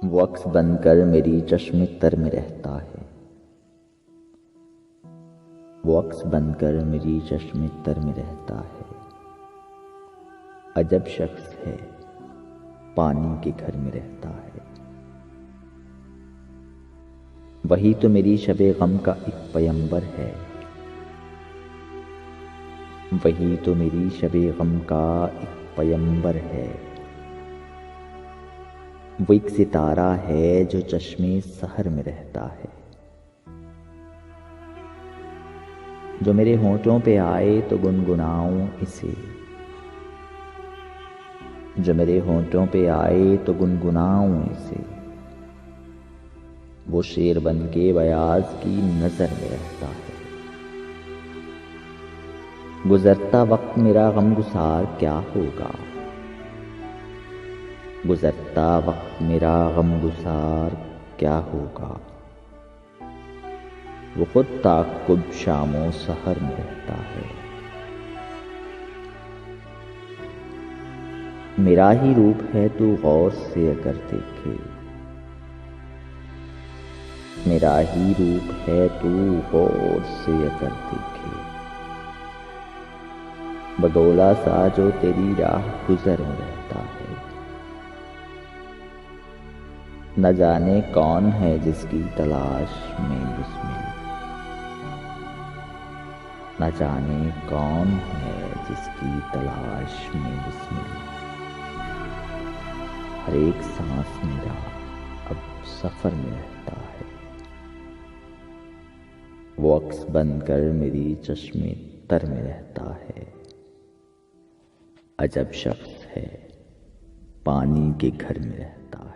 वो अक्स बनकर मेरी चश्मे तर में रहता है। वो अक्स बनकर मेरी चश्मे तर में रहता है। अजब शख्स है, पानी के घर में रहता है। वही तो मेरी शबे गम का एक पैगंबर है। वही तो मेरी शबे गम का एक पैगंबर है। वो एक सितारा है जो चश्मे सहर में रहता है। जो मेरे होंठों पे आए तो गुनगुनाऊं इसे। जो मेरे होंठों पे आए तो गुनगुनाऊं इसे। वो शेर बन के बयाज की नजर में रहता है। गुजरता वक्त मेरा गमगुसार क्या होगा। गुजरता वक्त मेरा गमगुसार क्या होगा। वो खुद ताक़ुब शामों सहर में रहता है। मेरा ही रूप है तू गौर से अगर देखे। मेरा ही रूप है तू गौर से अगर देखे। बगोला सा जो तेरी राह गुजर में रहता है। न जाने कौन है जिसकी तलाश में बिस्मिल। न जाने कौन है जिसकी तलाश में बिस्मिल। हर एक सांस मेरा अब सफर में रहता है। वो अक्स बनकर मेरी चश्मे तर में रहता है। अजब शख्स है, पानी के घर में रहता है।